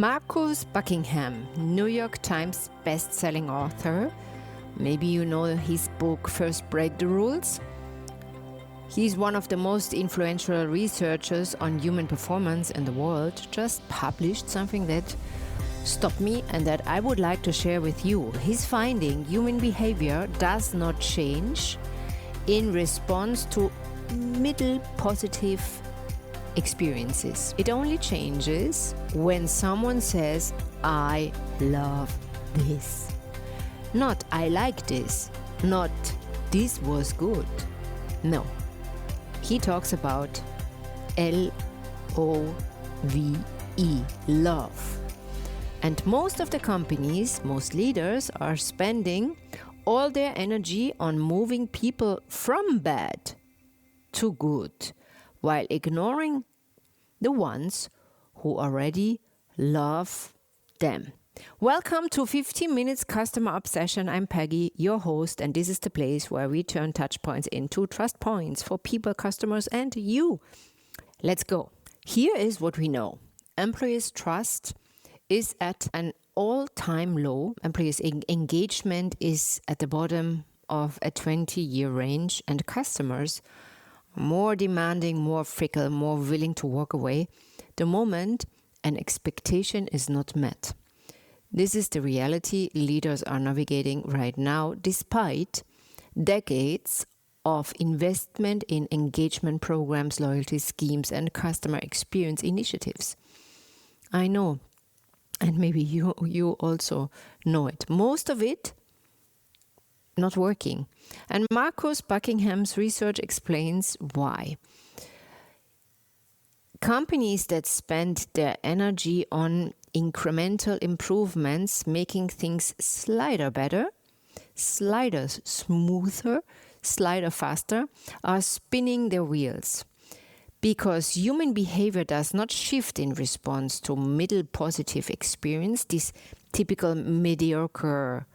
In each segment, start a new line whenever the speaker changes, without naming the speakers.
Marcus Buckingham, New York Times best-selling author. Maybe you know his book First Break the Rules. He's one of the most influential researchers on human performance in the world. Just published something that stopped me and that I would like to share with you. His finding: human behavior does not change in response to middle positive experiences. It only changes when someone says, I love this. Not I like this, not this was good. No. He talks about L-O-V-E, love. And most of the companies, most leaders are spending all their energy on moving people from bad to good, while ignoring the ones who already love them. Welcome to 15 Minutes Customer Obsession. I'm Peggy, your host, and this is the place where we turn touch points into trust points for people, customers, and you. Let's go. Here is what we know. Employees' trust is at an all-time low. Employees' engagement is at the bottom of a 20-year range, and customers more demanding, more fickle, more willing to walk away the moment an expectation is not met. This is the reality leaders are navigating right now, despite decades of investment in engagement programs, loyalty schemes, and customer experience initiatives. I know, and maybe you also know it. Most of it not working. And Marcus Buckingham's research explains why. Companies that spend their energy on incremental improvements, making things slider better, slider smoother, slider faster, are spinning their wheels. Because human behavior does not shift in response to middle positive experience, this typical mediocre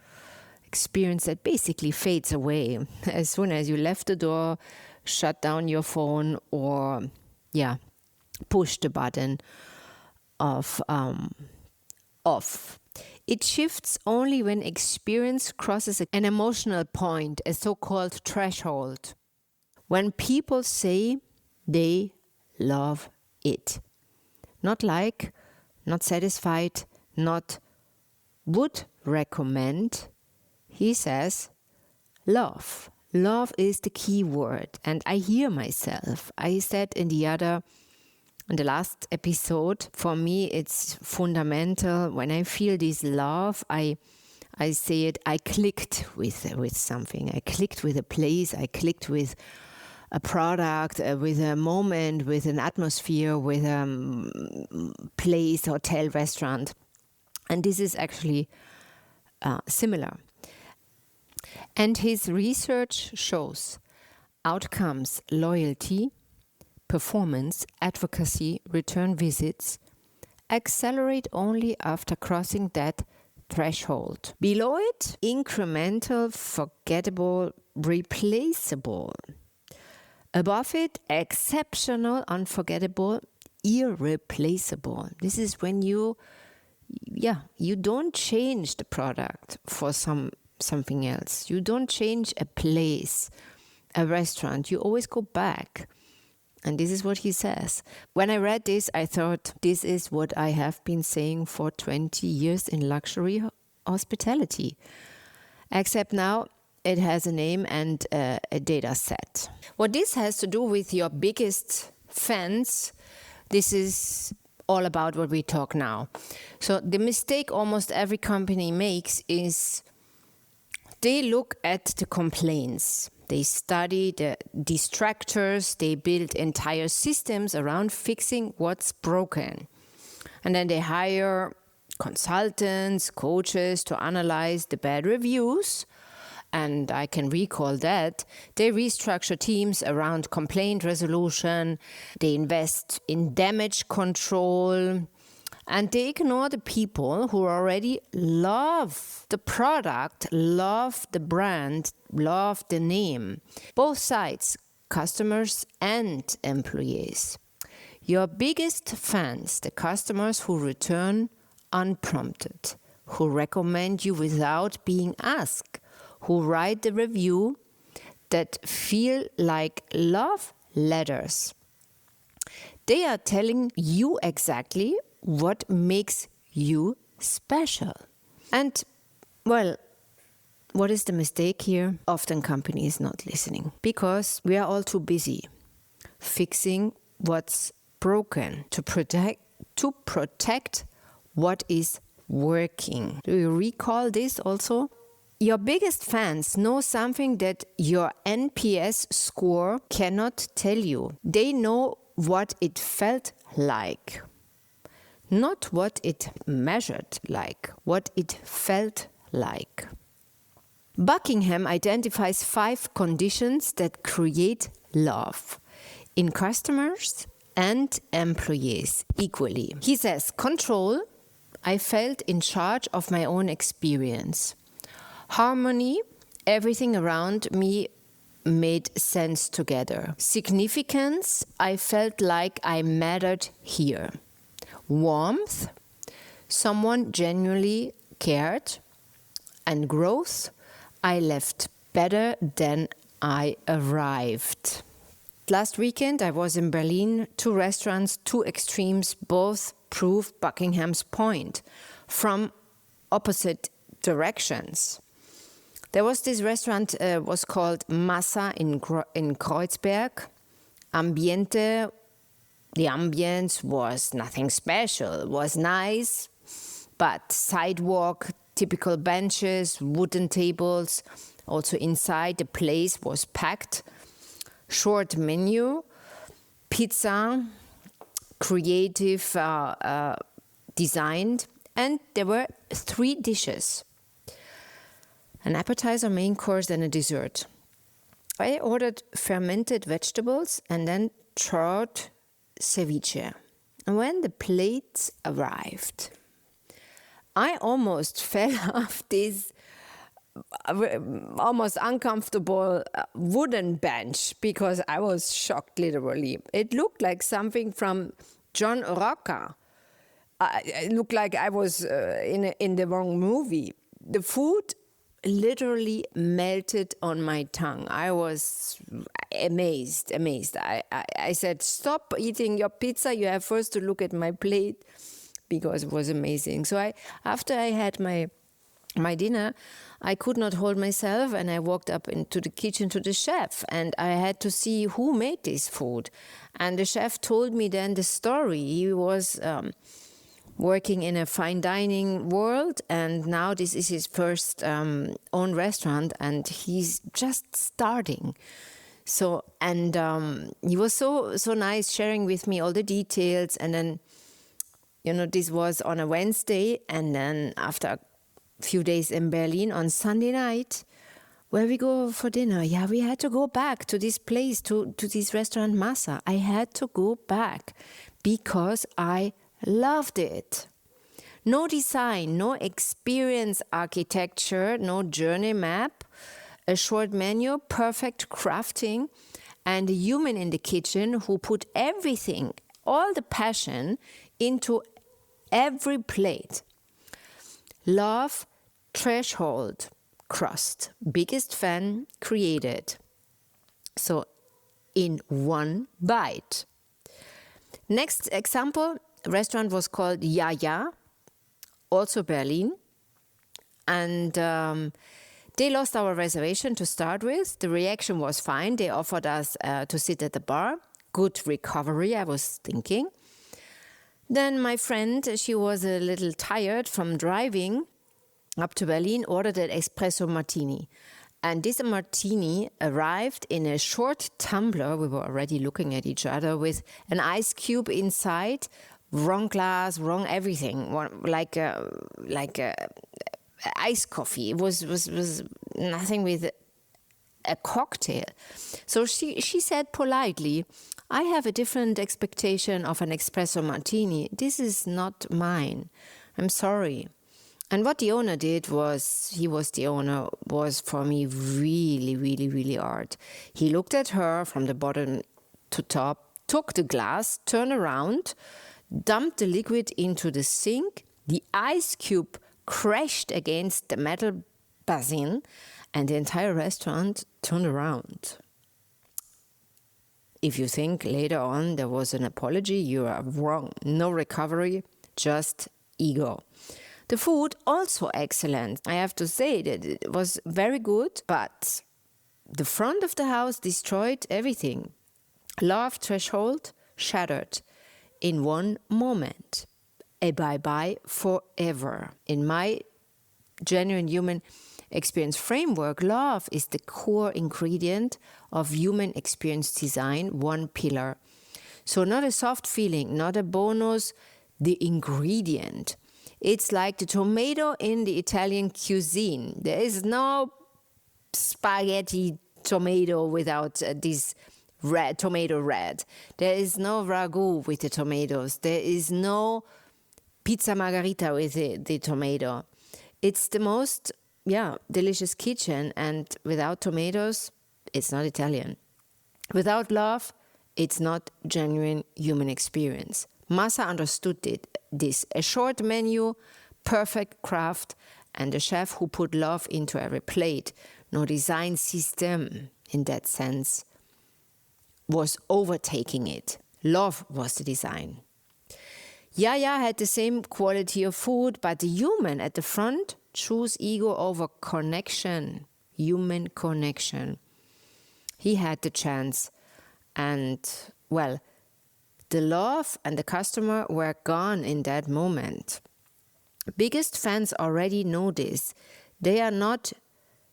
experience that basically fades away as soon as you left the door, shut down your phone, or push the button of off. It shifts only when experience crosses an emotional point, a so-called threshold. When people say they love it. Not like, not satisfied, not would recommend. He says, love. Love is the key word. And I hear myself. I said in the last episode, for me it's fundamental. When I feel this love, I say it, I clicked with something. I clicked with a place. I clicked with a product, with a moment, with an atmosphere, with a place, hotel, restaurant. And this is actually similar. And his research shows outcomes, loyalty, performance, advocacy, return visits accelerate only after crossing that threshold. Below it, incremental, forgettable, replaceable. Above it, exceptional, unforgettable, irreplaceable. This is when you don't change the product for something else. You don't change a place, a restaurant. You always go back. And this is what he says. When I read this, I thought, this is what I have been saying for 20 years in luxury hospitality. Except now it has a name and a data set. What this has to do with your biggest fans, this is all about what we talk now. So the mistake almost every company makes is they look at the complaints. They study the distractors. They build entire systems around fixing what's broken. And then they hire consultants, coaches to analyze the bad reviews. And I can recall that. They restructure teams around complaint resolution. They invest in damage control. And they ignore the people who already love the product, love the brand, love the name. Both sides, customers and employees. Your biggest fans, the customers who return, unprompted, who recommend you without being asked, who write the review that feel like love letters. They are telling you exactly what makes you special. And, well, what is the mistake here? Often company is not listening because we are all too busy fixing what's broken to protect what is working. Do you recall this also? Your biggest fans know something that your NPS score cannot tell you. They know what it felt like. Not what it measured like, what it felt like. Buckingham identifies 5 conditions that create love in customers and employees equally. He says, control, I felt in charge of my own experience. Harmony, everything around me made sense together. Significance, I felt like I mattered here. Warmth, someone genuinely cared. And growth, I left better than I arrived. Last weekend I was in Berlin. 2 restaurants, 2 extremes, both prove Buckingham's point from opposite directions. There was this restaurant, was called Massa in Kreuzberg. The ambience was nothing special. It was nice, but sidewalk, typical benches, wooden tables. Also inside the place was packed. Short menu, pizza, creative designed, and there were 3 dishes. An appetizer, main course, and a dessert. I ordered fermented vegetables and then trout ceviche. And when the plates arrived, I almost fell off this almost uncomfortable wooden bench because I was shocked, literally. It looked like something from John Rocca. It looked like I was in the wrong movie. The food literally melted on my tongue. I was amazed. I said, stop eating your pizza. You have first to look at my plate because it was amazing. So after I had my dinner, I could not hold myself and I walked up into the kitchen to the chef and I had to see who made this food. And the chef told me then the story. He was working in a fine dining world and now this is his first own restaurant and he's just starting. So, and he was so nice sharing with me all the details. And then, this was on a Wednesday and then after a few days in Berlin on Sunday night, where we go for dinner. Yeah, we had to go back to this place, to this restaurant Massa. I had to go back because I loved it. No design, no experience architecture, no journey map, a short menu, perfect crafting, and a human in the kitchen who put everything, all the passion into every plate. Love, threshold, crust, biggest fan created. So in one bite. Next example, restaurant was called Ja, also Berlin. And they lost our reservation to start with. The reaction was fine. They offered us to sit at the bar. Good recovery, I was thinking. Then my friend, she was a little tired from driving up to Berlin, ordered an espresso martini. And this martini arrived in a short tumbler. We were already looking at each other with an ice cube inside, wrong glass, wrong everything, like a iced coffee. It was nothing with a cocktail. So she said politely, I have a different expectation of an espresso martini. This is not mine. I'm sorry. And what the owner did was for me really, really, really hard. He looked at her from the bottom to top, took the glass, turned around, dumped the liquid into the sink, The ice cube crashed against the metal basin and the entire restaurant turned around. If you think later on there was an apology, you are wrong. No recovery, just ego. The food also excellent. I have to say that it was very good, but the front of the house destroyed everything. Love threshold shattered in one moment. A bye-bye forever. In my genuine human experience framework, love is the core ingredient of human experience design, one pillar. So not a soft feeling, not a bonus, the ingredient. It's like the tomato in the Italian cuisine. There is no spaghetti tomato without this red tomato red. There is no ragu with the tomatoes. There is no pizza margherita with the tomato. It's the most delicious kitchen, and without tomatoes, it's not Italian. Without love, it's not genuine human experience. Masa understood this. A short menu, perfect craft, and a chef who put love into every plate. No design system, in that sense, was overtaking it. Love was the design. Yaya had the same quality of food, but the human at the front chose ego over connection, human connection. He had the chance, and, well, the love and the customer were gone in that moment. Biggest fans already know this. They are not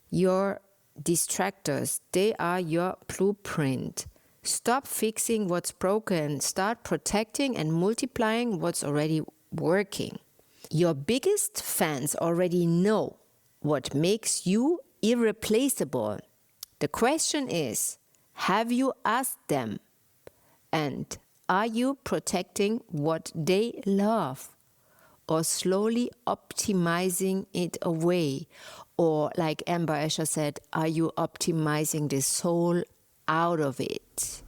your distractors. They are your blueprint. Stop fixing what's broken. Start protecting and multiplying what's already working. Your biggest fans already know what makes you irreplaceable. The question is, have you asked them? And are you protecting what they love? Or slowly optimizing it away? Or like Amber Escher said, are you optimizing the soul out of it?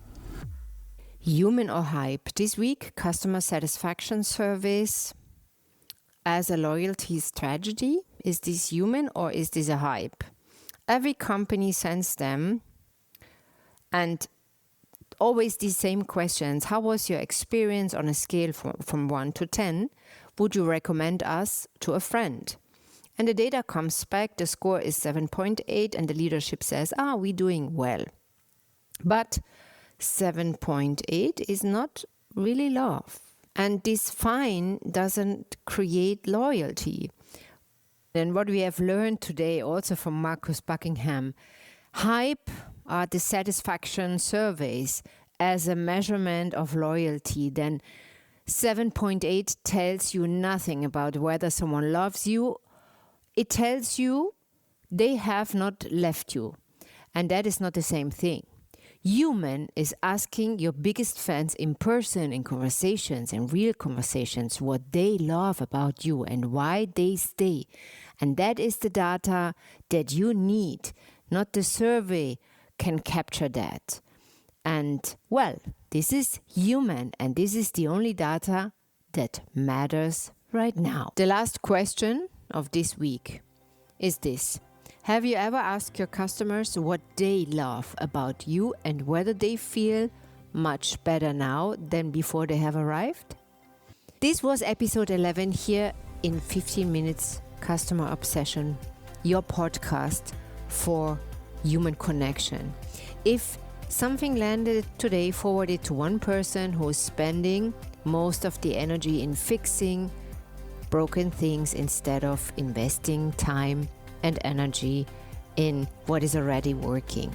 Human or hype? This week, customer satisfaction surveys as a loyalty strategy. Is this human or is this a hype? Every company sends them, and always these same questions. How was your experience on a scale from 1 to 10? Would you recommend us to a friend? And the data comes back, the score is 7.8, and the leadership says, we're doing well. But 7.8 is not really love. And this fine doesn't create loyalty. And what we have learned today also from Marcus Buckingham, hype are the satisfaction surveys as a measurement of loyalty. Then 7.8 tells you nothing about whether someone loves you. It tells you they have not left you. And that is not the same thing. Human is asking your biggest fans in person, in conversations, in real conversations, what they love about you and why they stay. And that is the data that you need, not the survey can capture that. And, well, this is human, and this is the only data that matters right now. The last question of this week is this. Have you ever asked your customers what they love about you and whether they feel much better now than before they have arrived? This was episode 11 here in 15 Minutes Customer Obsession, your podcast for human connection. If something landed today, forward it to one person who is spending most of the energy in fixing broken things instead of investing time and energy in what is already working.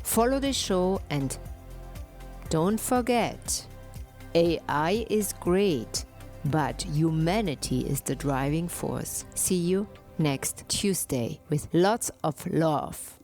Follow the show and don't forget, AI is great, but humanity is the driving force. See you next Tuesday with lots of love.